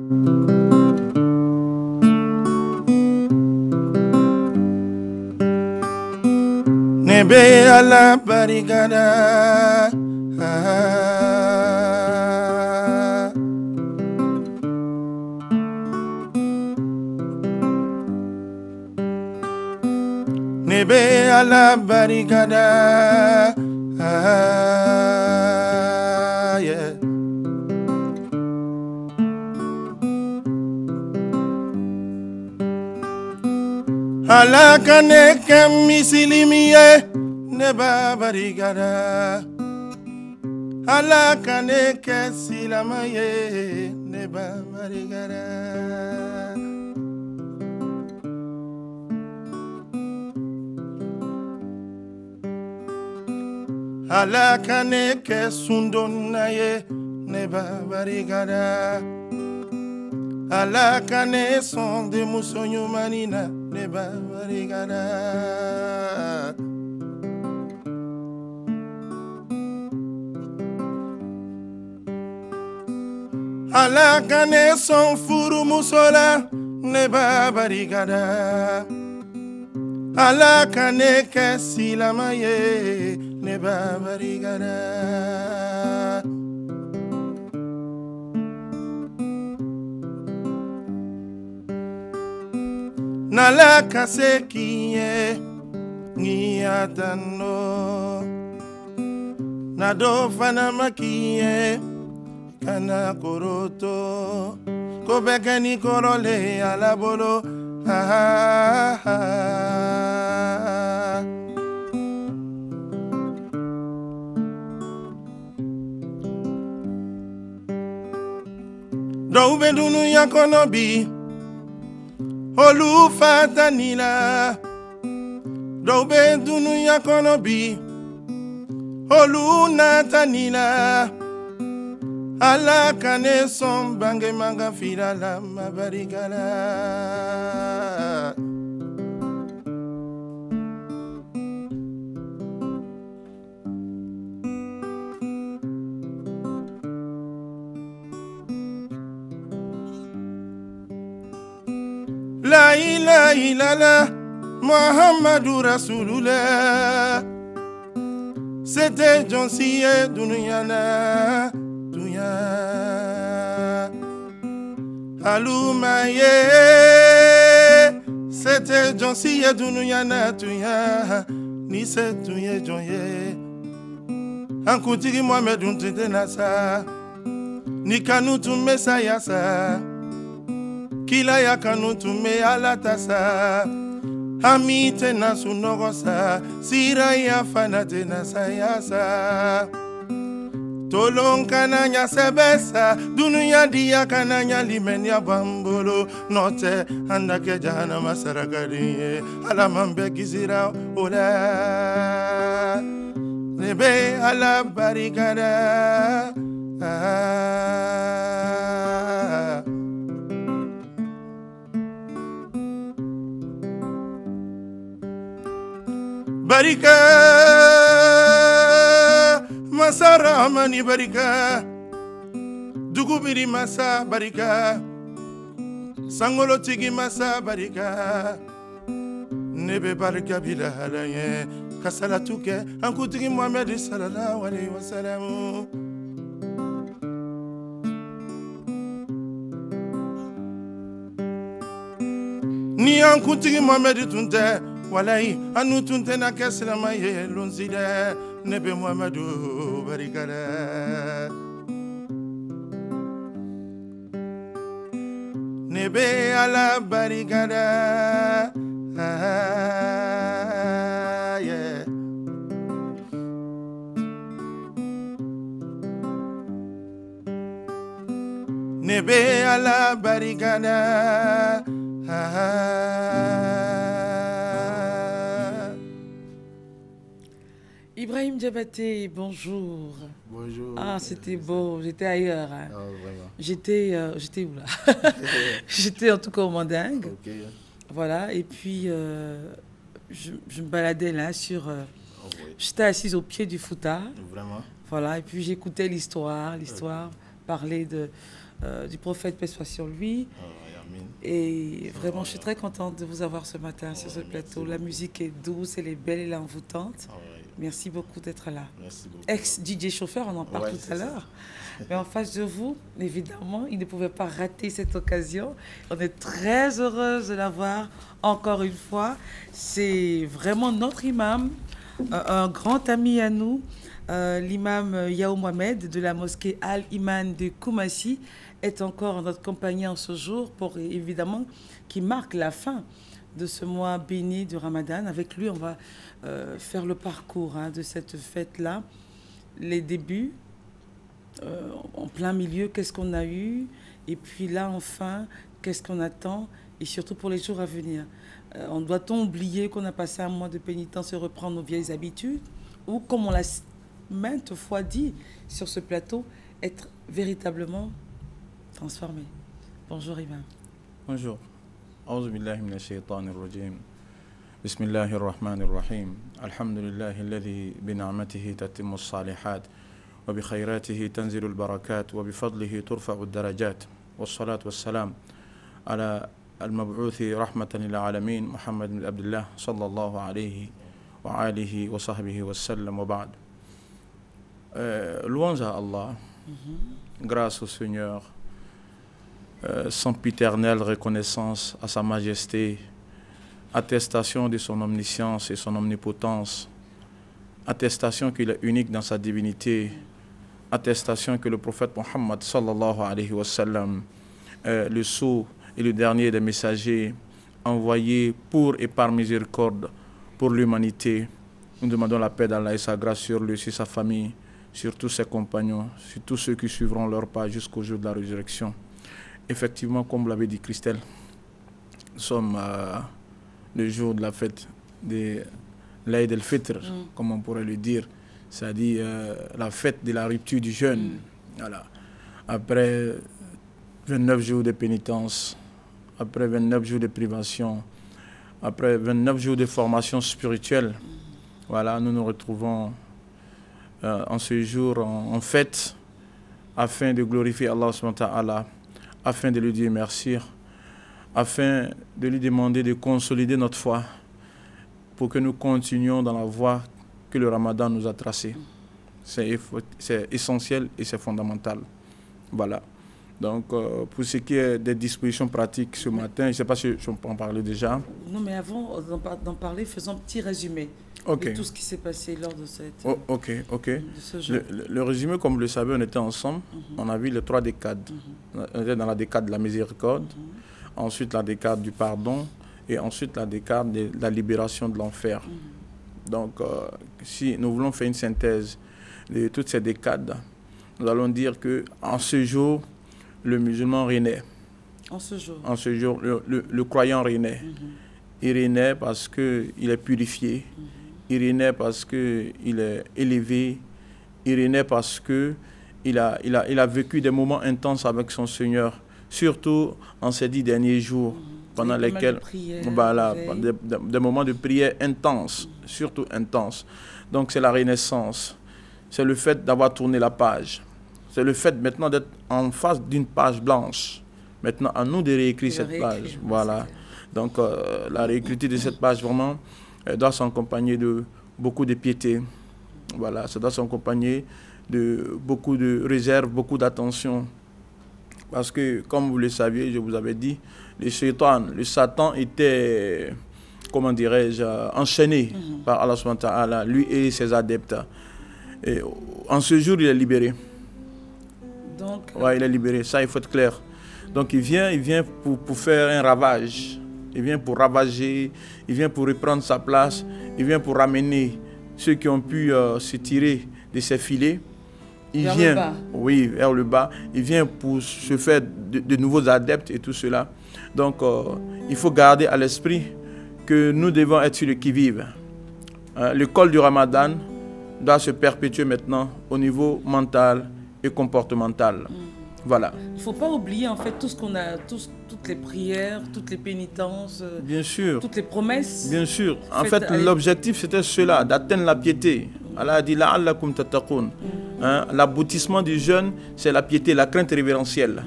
Nebe ala barigada. Nebe ala barigada. Yeah. Ala kane kamisilimiye neba barigada. Ala kane kesilamaye neba barigada. Ala kane kesundonaye neba barigada. Ala kane son de musonyo manina neba barigada. Ala kane son furu musola neba barigada. Ala kane kesilamaye neba barigada. Nala kase kiye ngiyatano. Nado fana makiye kana koroto. Kobeke ni korole alabolo. Do bedunu yakonobi. Olu fatanila. Do bedunu yakonobi. Olu natanila. Ala kane son bange manga fila la mabarigala. La ilaha illallah Muhammadu Rasulullah. C'était John Siye Dunuyana. Alumaye, c'était John Siye Dunuyana tuya. Ni se tuye jonye. Ankutigi Mohamed untite nasa. Ni kanutu mesaya sa. Kila ya kanutu me alatasa. Amite na sunogosa. Sira ya fanate nasa yasa. Tolong kananya sebesa. Dunuya dia kananya limenya bambolo. Note andake jahana masarakariye. Alamambe kizira ola. Nebe ala barikada. Barika Masara mani barika Dugubiri masa barika Sangolo tigi masa barika Nebe barika bila halaye Kasala tuke Ankutigi Muhammad sallallahu alayhi wa sallam. Ni ankutigi Muhammad tunte Walai, anu tunte na keslama ye lunzide nebe Muhammadu barikada. Nebe ala barikada. Yeah. Nebe ala barikada. Ibrahim Diabaté, bonjour. Bonjour. Ah, c'était beau, j'étais ailleurs. Hein. Oh, vraiment. J'étais où là? J'étais en tout cas au Mandingue. Ok. Voilà, et puis je me baladais là sur... Oh, oui. J'étais assise au pied du Fouta. Vraiment. Voilà, et puis j'écoutais l'histoire parler du prophète, paix soit sur lui. Amin. Et vraiment, je suis très contente de vous avoir ce matin sur ce plateau. La beaucoup. musique est douce, elle est belle, elle est envoûtante. Ah ouais, Merci beaucoup d'être là. merci beaucoup. Ex-DJ chauffeur, on en parle Ouais, tout c'est à ça. l'heure. Mais en face de vous, évidemment, il ne pouvait pas rater cette occasion. On est très heureuse de l'avoir encore une fois. C'est vraiment notre imam, un grand ami à nous, l'imam Yao Mohamed de la mosquée Al-Iman de Koumassi est encore en notre compagnie en ce jour pour évidemment qui marque la fin de ce mois béni du Ramadan. Avec lui, on va faire le parcours de cette fête-là, les débuts, en plein milieu, qu'est-ce qu'on a eu, et puis là, enfin, qu'est-ce qu'on attend, et surtout pour les jours à venir. Doit-on oublier qu'on a passé un mois de pénitence et reprendre nos vieilles habitudes, ou, comme on l'a maintes fois dit sur ce plateau, être véritablement transformé. Bonjour, Imam. Bonjour. أعوذ بالله من الشيطان الرجيم بسم الله الرحمن الرحيم الحمد لله الذي بنعمته تتم الصالحات وبخيراته تنزل البركات وبفضله ترفع الدرجات والصلاة والسلام على المبعوث رحمة للعالمين محمد بن عبد الله صلى الله عليه وآله وصحبه وسلم وبعد. Louange à Allah, grâce au Seigneur, sempiternelle reconnaissance à sa majesté, attestation de son omniscience et son omnipotence, attestation qu'il est unique dans sa divinité, attestation que le prophète Mohammed sallallahu alayhi wa sallam est le sceau et le dernier des messagers envoyés pour et par miséricorde pour l'humanité. Nous demandons la paix d'Allah et sa grâce sur lui, sur sa famille, sur tous ses compagnons, sur tous ceux qui suivront leur pas jusqu'au jour de la résurrection. Effectivement, comme vous l'avez dit Christelle, nous sommes le jour de la fête de l'Aïd el-Fitr, comme on pourrait le dire, c'est-à-dire la fête de la rupture du jeûne. Voilà. Après 29 jours de pénitence, après 29 jours de privation, après 29 jours de formation spirituelle, voilà, nous nous retrouvons en ce jour en fête afin de glorifier Allah subhanahu wa ta'ala, afin de lui dire merci, afin de lui demander de consolider notre foi pour que nous continuions dans la voie que le Ramadan nous a tracée. C'est essentiel et c'est fondamental. Voilà. Donc, pour ce qui est des dispositions pratiques ce matin, je ne sais pas si je peux en parler déjà. Non, mais avant d'en parler, faisons un petit résumé de tout ce qui s'est passé lors de cette de ce jour. Le résumé, comme vous le savez, on était ensemble. On a vu les 3 décades. On était dans la décade de la miséricorde, ensuite la décade du pardon et ensuite la décade de la libération de l'enfer. Donc, si nous voulons faire une synthèse de toutes ces décades, nous allons dire qu'en ce jour, le musulman renaît. En ce jour, le croyant renaît. Il renaît parce qu'il est purifié. Il renaît parce qu'il est élevé. Il renaît parce qu'il a vécu des moments intenses avec son Seigneur, surtout en ces 10 derniers jours, pendant lesquels des moments de prière intenses, surtout intenses. Donc c'est la renaissance. C'est le fait d'avoir tourné la page. C'est le fait maintenant d'être en face d'une page blanche. Maintenant, à nous de réécrire cette page. Voilà. Donc, la réécriture de cette page, vraiment, doit s'accompagner de beaucoup de piété. Voilà. Ça doit s'accompagner de beaucoup de réserve, beaucoup d'attention. Parce que, comme vous le saviez, je vous avais dit, le Satan était, comment dirais-je, enchaîné par Allah subhanahu wa ta'ala, lui et ses adeptes. Et en ce jour, il est libéré. Donc, il est libéré, ça il faut être clair. Donc il vient pour faire un ravage. Il vient pour ravager, il vient pour reprendre sa place, il vient pour ramener ceux qui ont pu se tirer de ses filets. Il vient, vers le bas. Il vient pour se faire de nouveaux adeptes et tout cela. Donc il faut garder à l'esprit que nous devons être sur le qui-vive. Le col du Ramadan doit se perpétuer maintenant au niveau mental et comportemental. Voilà. Il ne faut pas oublier en fait tout ce qu'on a, toutes les prières, toutes les pénitences, bien sûr, toutes les promesses. Bien sûr. En fait, l'objectif c'était cela, d'atteindre la piété. Allah a dit la'allakum tattaqun. Hein. L'aboutissement du jeûne, c'est la piété, la crainte révérentielle.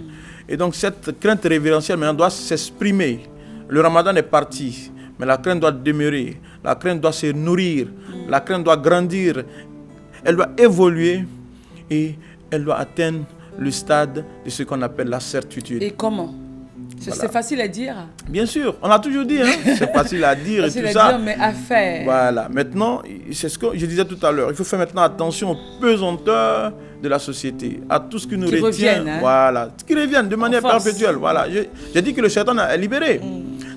Et donc cette crainte révérentielle maintenant doit s'exprimer. Le ramadan est parti, mais la crainte doit demeurer. La crainte doit se nourrir. La crainte doit grandir. Elle doit évoluer et elle doit atteindre le stade de ce qu'on appelle la certitude. Et comment? Voilà. C'est facile à dire. Bien sûr, on a toujours dit, hein, c'est facile à dire Facile et tout à ça. dire, mais à faire. Voilà, maintenant, c'est ce que je disais tout à l'heure. Il faut faire maintenant attention aux pesanteurs de la société, à tout ce qui nous retient. Reviennent, hein. Voilà, qui reviennent de manière perpétuelle. Voilà, j'ai dit que le shaitan est libéré.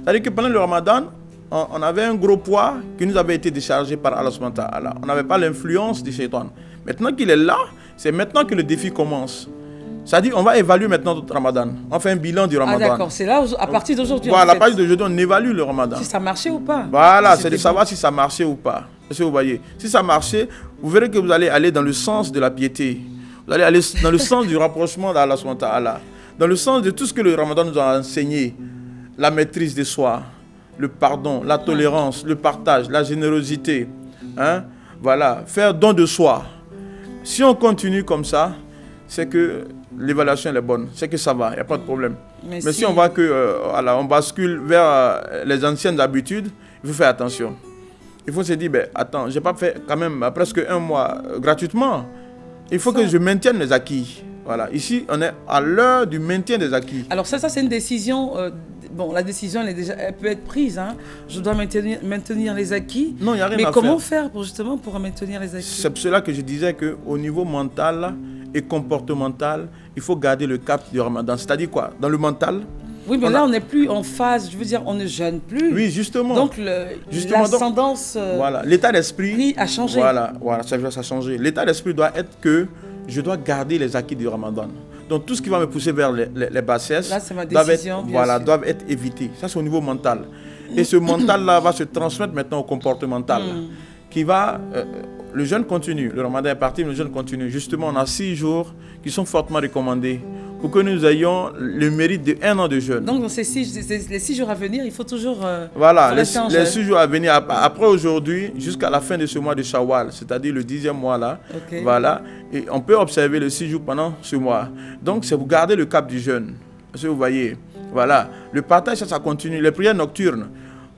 C'est-à-dire que pendant le ramadan, on avait un gros poids qui nous avait été déchargé par Allah subhanahu wa ta'ala. On n'avait pas l'influence du shaitan. Maintenant qu'il est là, c'est maintenant que le défi commence. C'est-à-dire, on va évaluer maintenant notre ramadan. On fait un bilan du ramadan. Ah d'accord, c'est là, à partir d'aujourd'hui. Voilà, en fait, à partir d'aujourd'hui, on évalue le ramadan. si ça marchait ou pas. Voilà, Si c'est de c'était savoir bon. si ça marchait ou pas. Est-ce que vous voyez? Si ça marchait, vous verrez que vous allez aller dans le sens de la piété. Vous allez aller dans le sens du rapprochement d'Allah subhanahu wa ta'ala. Dans le sens de tout ce que le ramadan nous a enseigné. La maîtrise de soi, le pardon, la tolérance, le partage, la générosité. Hein? Voilà, faire don de soi. Si on continue comme ça, c'est que l'évaluation elle est bonne, c'est que ça va, il n'y a pas de problème. Mais si on voit que voilà, on bascule vers les anciennes habitudes, il faut faire attention. Il faut se dire, ben, attends, je n'ai pas fait quand même presque un mois gratuitement. Il faut que je maintienne les acquis. Voilà. Ici, on est à l'heure du maintien des acquis. Alors ça c'est une décision. Bon, la décision, elle peut être prise. Hein. Je dois maintenir les acquis. Non, il n'y a rien à faire. Mais comment faire justement pour maintenir les acquis? C'est pour cela que je disais qu'au niveau mental et comportemental, il faut garder le cap du ramadan. C'est-à-dire quoi? Dans le mental. Oui, mais là, on n'est plus en phase. Je veux dire, on ne jeûne plus. Oui, justement. Donc, l'ascendance voilà, l'état d'esprit a changé. Voilà, ça a changé. L'état d'esprit doit être que je dois garder les acquis du ramadan. Donc, tout ce qui va me pousser vers les bassesses là, c'est ma décision, doivent être évités. Ça, c'est au niveau mental. Et ce mental-là va se transmettre maintenant au comportemental. Qui va... le jeûne continue. Le ramadan est parti, mais le jeûne continue. Justement, on a 6 jours qui sont fortement recommandés pour que nous ayons le mérite de 1 an de jeûne. Donc, dans les 6 jours à venir, il faut toujours... voilà, les 6 jours à venir, après aujourd'hui, jusqu'à la fin de ce mois de Shawwal, c'est-à-dire le 10e mois là. Okay. Voilà, et on peut observer les 6 jours pendant ce mois. Donc, c'est pour garder le cap du jeûne. Si vous voyez, voilà. Le partage, ça continue. Les prières nocturnes,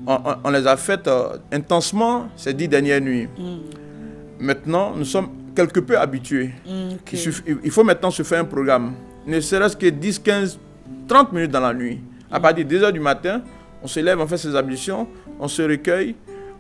on les a faites intensement ces 10 dernières nuits. Maintenant, nous sommes quelque peu habitués. Okay. Il faut maintenant se faire un programme. Ne serait-ce que 10, 15, 30 minutes dans la nuit. À partir de 2 h du matin, on se lève, on fait ses ablutions, on se recueille,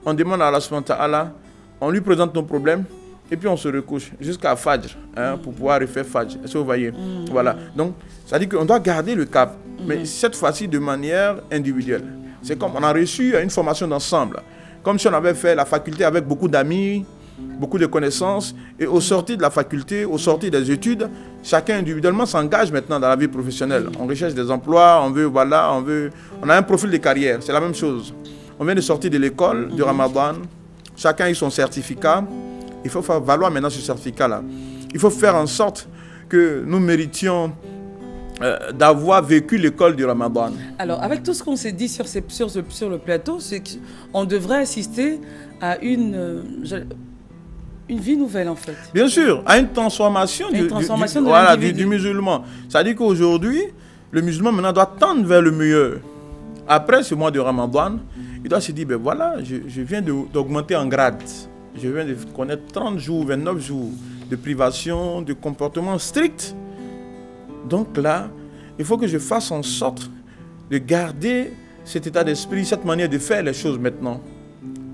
on demande à Allah subhanahu wa ta'ala, on lui présente nos problèmes, et puis on se recouche jusqu'à Fajr, hein, pour pouvoir refaire Fajr. Est-ce que vous voyez? Voilà. Donc, ça dit qu'on doit garder le cap, mais cette fois-ci de manière individuelle. C'est comme on a reçu une formation d'ensemble, comme si on avait fait la faculté avec beaucoup d'amis, beaucoup de connaissances, et au sortir de la faculté, au sortir des études, chacun individuellement s'engage maintenant dans la vie professionnelle. On recherche des emplois, on a un profil de carrière, c'est la même chose. On vient de sortir de l'école, du Ramadan, chacun a son certificat, il faut faire valoir maintenant ce certificat-là. Il faut faire en sorte que nous méritions d'avoir vécu l'école du Ramadan. Alors, avec tout ce qu'on s'est dit sur le plateau, c'est qu'on devrait assister à une vie nouvelle, en fait. Bien sûr, à une transformation, du musulman. C'est-à-dire qu'aujourd'hui, le musulman maintenant doit tendre vers le meilleur. Après ce mois de Ramadan, il doit se dire, ben voilà, je viens d'augmenter en grade. Je viens de connaître 30 jours, 29 jours de privation, de comportement strict. Donc là, il faut que je fasse en sorte de garder cet état d'esprit, cette manière de faire les choses maintenant.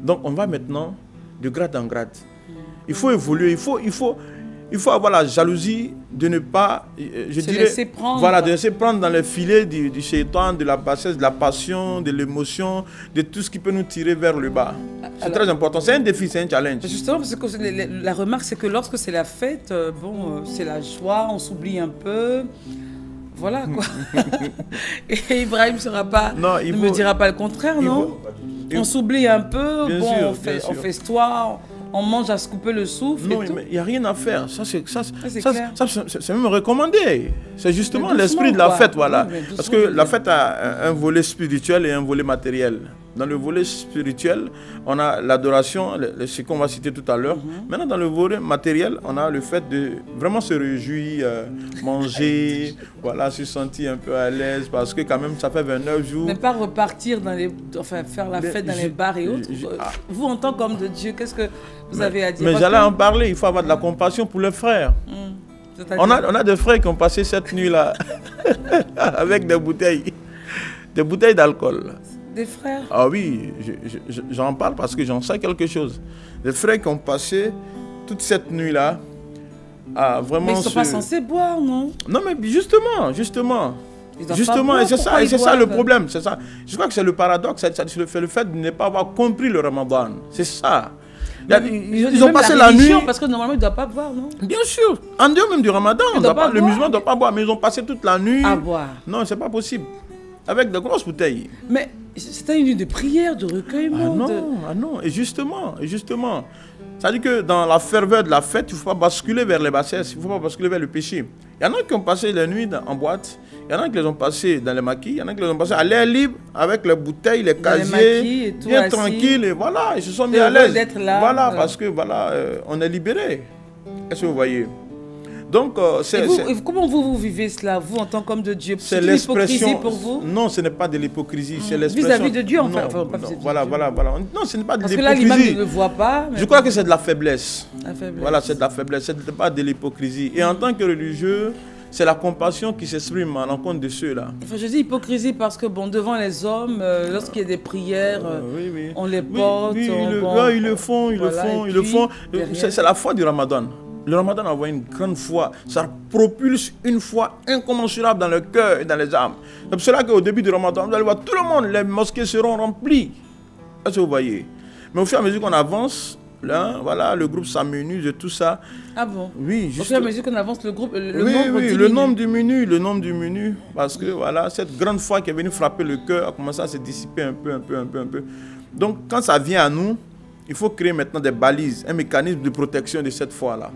Donc on va maintenant de grade en grade. Il faut évoluer, il faut avoir la jalousie de ne pas, laisser prendre. Voilà, de laisser prendre dans les filets du shaitan, de la bassesse, de la passion, de l'émotion, de tout ce qui peut nous tirer vers le bas. C'est très important, c'est un défi, c'est un challenge. Justement, parce que la remarque, c'est que lorsque c'est la fête, c'est la joie, on s'oublie un peu. Voilà quoi. Et Ibrahim ne me dira pas le contraire, non? On s'oublie un peu, on festoie, on mange à se couper le souffle. Non, et tout. mais il n'y a rien à faire. C'est clair. même recommandé. C'est justement l'esprit de la fête, voilà. Oui, parce que la fête a un volet spirituel et un volet matériel. Dans le volet spirituel, on a l'adoration, ce qu'on va citer tout à l'heure. Maintenant, dans le volet matériel, on a le fait de vraiment se réjouir, manger, voilà, se sentir un peu à l'aise, parce que quand même, ça fait 29 jours. Ne pas repartir dans les, enfin, faire la fête dans les bars et autres. Vous, en tant qu'homme de Dieu, qu'est-ce que vous avez à dire? Mais j'allais en parler, il faut avoir de la compassion pour les frères. On a des frères qui ont passé cette nuit-là avec des bouteilles d'alcool. Des frères? Ah oui, j'en parle parce que j'en sais quelque chose. Des frères qui ont passé toute cette nuit-là à vraiment... Mais ils ne sont pas censés boire, non? Non, mais justement. Justement, et c'est ça le problème. C'est ça. Je crois que c'est le paradoxe, c'est le fait de ne pas avoir compris le Ramadan. C'est ça. Ils ont passé la nuit. Parce que normalement, ils ne doivent pas boire, non? Bien sûr. En dehors même du Ramadan, le musulman ne doit pas boire, mais ils ont passé toute la nuit à boire. Non, c'est pas possible. Avec de grosses bouteilles. Mais c'était une nuit de prière, de recueillement. Ah non, et justement. C'est-à-dire que dans la ferveur de la fête, il ne faut pas basculer vers les bassesses, il ne faut pas basculer vers le péché. Il y en a qui ont passé la nuit en boîte, il y en a qui les ont passés dans les maquis, il y en a qui les ont passés à l'air libre, avec les bouteilles, les casiers, bien tranquilles, et voilà, ils se sont mis à l'aise. Voilà, parce que voilà, on est libéré. Est-ce que vous voyez? Donc, comment vous vivez cela, vous, en tant qu'homme de Dieu? C'est l'hypocrisie pour vous? Non, ce n'est pas de l'hypocrisie, c'est l'expression... Vis-à-vis de Dieu, enfin. Voilà. Non, ce n'est pas de l'hypocrisie. Parce que là, l'imam ne le voit pas. Je crois que c'est de la faiblesse. La faiblesse. Voilà, c'est de la faiblesse, ce n'est pas de l'hypocrisie. Et en tant que religieux, c'est la compassion qui s'exprime à l'encontre de ceux-là. Enfin, je dis hypocrisie parce que, bon, devant les hommes, lorsqu'il y a des prières, on les porte. Ils le font. C'est la foi du Ramadan. Le Ramadan envoie une grande foi. Ça propulse une foi incommensurable dans le cœur et dans les âmes. C'est pour cela qu'au début du Ramadan, vous allez voir tout le monde, les mosquées seront remplies. Est-ce que vous voyez? Mais au fur et à mesure qu'on avance, là, voilà, le groupe s'amenuise et tout ça. Ah bon? Oui, juste. Au fur et à mesure qu'on avance, le groupe, le nombre diminue. Parce que voilà, cette grande foi qui est venue frapper le cœur a commencé à se dissiper un peu. Donc, quand ça vient à nous, il faut créer maintenant des balises, un mécanisme de protection de cette foi-là.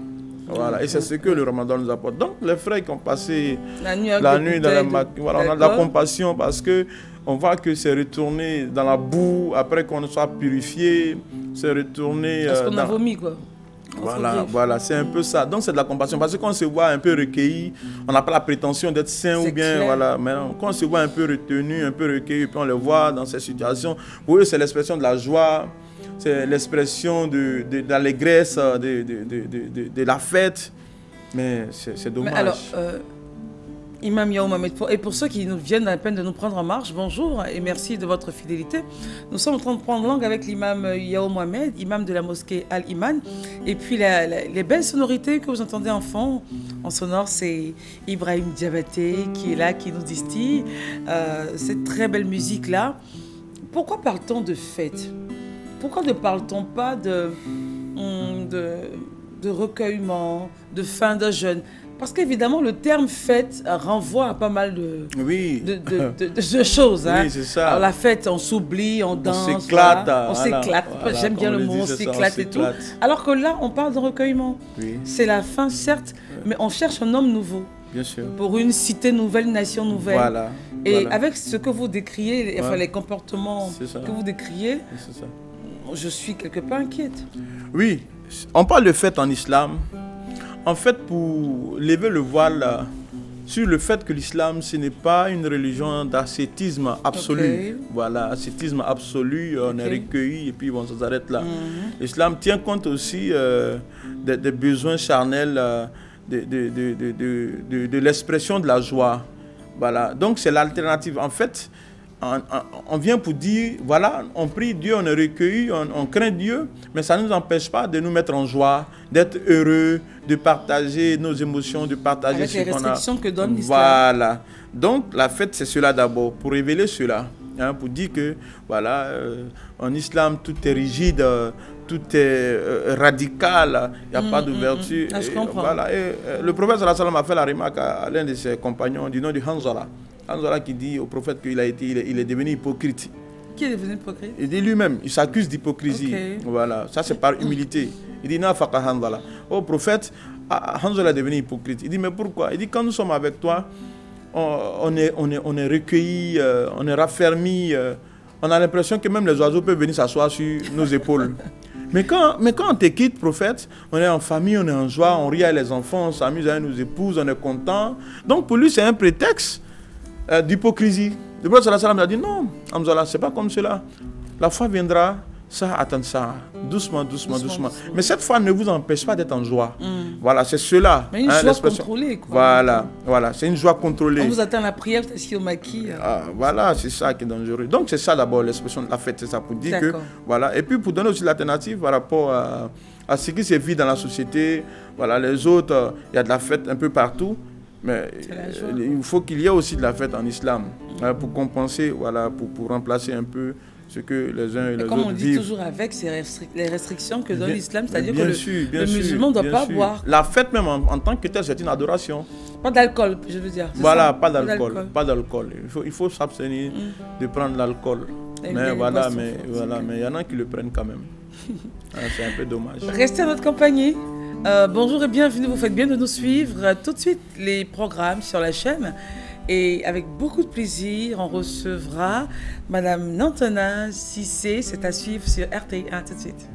Voilà, et c'est ce que le Ramadan nous apporte. Donc, les frères qui ont passé la nuit dans la maquille, voilà, on a de la compassion parce qu'on voit que c'est retourné dans la boue après qu'on soit purifié, c'est retourné. Parce qu'on a vomi, quoi. Voilà, c'est un peu ça. Donc, c'est de la compassion parce qu'on se voit un peu recueilli, on n'a pas la prétention d'être saint ou bien, voilà. Mais quand on se voit un peu retenu, un peu recueilli, puis on le voit dans ces situations, pour eux, c'est l'expression de la joie. C'est l'expression de l'allégresse, de la fête. Mais c'est dommage. Mais alors, Imam Yao Mohamed, et pour ceux qui nous viennent à la peine de nous prendre en marche, bonjour et merci de votre fidélité. Nous sommes en train de prendre langue avec l'imam Yao Mohamed, imam de la mosquée Al-Iman. Et puis les belles sonorités que vous entendez en fond, en sonore, c'est Ibrahim Diabaté qui est là, qui nous distille. Cette très belle musique-là. Pourquoi parle-t-on de fête? Pourquoi ne parle-t-on pas de recueillement, de fin de jeûne? Parce qu'évidemment, le terme fête renvoie à pas mal de choses. Hein. Oui, c'est ça. Alors, la fête, on s'oublie, on danse. On s'éclate. Voilà. On s'éclate. Voilà, j'aime bien le mot, on s'éclate et tout. Alors que là, on parle de recueillement. Oui. C'est la fin, certes, mais on cherche un homme nouveau. Bien sûr. Pour une cité nouvelle, une nation nouvelle. Voilà. Et avec ce que vous décriez, enfin, les comportements que vous décriez, je suis quelque peu inquiète. Oui, on parle de fête en islam. En fait, pour lever le voile sur le fait que l'islam, ce n'est pas une religion d'ascétisme absolu. Okay. Voilà, ascétisme absolu, on est recueilli et puis on s'arrête là. L'islam tient compte aussi des besoins charnels, de l'expression de la joie. Voilà, donc c'est l'alternative. En fait, on vient pour dire, voilà, on prie Dieu, on est recueilli, on craint Dieu, mais ça ne nous empêche pas de nous mettre en joie, d'être heureux, de partager nos émotions, de partager avec ce les qu'on a. restrictions que donne l'islam. Voilà. Donc la fête, c'est cela d'abord, pour révéler cela, hein, pour dire que, voilà, en islam, tout est rigide, tout est radical, il n'y a pas d'ouverture. Je comprends. Voilà. Le prophète sallallahu alayhi wa sallam a fait la remarque à l'un de ses compagnons du nom de Hanzala. Hanzala qui dit au prophète qu'il il est devenu hypocrite. Qui est devenu hypocrite? Il dit lui-même, il s'accuse d'hypocrisie. Voilà, ça c'est par humilité. Il dit, Nafaqa Hanzala. Oh prophète, Hanzala est devenu hypocrite. Il dit, mais pourquoi? Il dit, quand nous sommes avec toi, on est recueillis, on est raffermis, on a l'impression que même les oiseaux peuvent venir s'asseoir sur nos épaules. Mais quand on te quitte, prophète, on est en famille, on est en joie, on rit avec les enfants, on s'amuse avec nos épouses, on est content. Donc pour lui, c'est un prétexte d'hypocrisie. Le prophète sallallahu alayhi wa sallam a dit non, Hamza, c'est pas comme cela. La foi viendra, ça, attends ça, doucement. Mais cette foi ne vous empêche pas d'être en joie. Voilà, c'est cela. Mais une joie contrôlée, quoi. Voilà, c'est une joie contrôlée. On vous attend la prière, peut-être qu'il y a au maquis. Voilà, c'est ça qui est dangereux. Donc c'est ça d'abord l'expression de la fête, c'est ça pour dire que, voilà. Et puis pour donner aussi l'alternative par rapport à ce qui se vit dans la société, voilà, les autres, il y a de la fête un peu partout. Mais il faut qu'il y ait aussi de la fête en islam pour compenser, voilà, pour remplacer un peu ce que les uns et les autres vivent. Comme on dit toujours avec les restrictions que donne l'islam, c'est-à-dire que le musulman ne doit pas boire. La fête même en tant que telle, c'est une adoration. Pas d'alcool, je veux dire. Voilà, pas d'alcool. Il faut s'abstenir de prendre l'alcool. Mais il y en a qui le prennent quand même. C'est un peu dommage. Restez à notre compagnie. Bonjour et bienvenue, vous faites bien de nous suivre. Tout de suite, les programmes sur la chaîne. Et avec beaucoup de plaisir, on recevra Madame Nantona Cissé. C'est à suivre sur RTI1 tout de suite.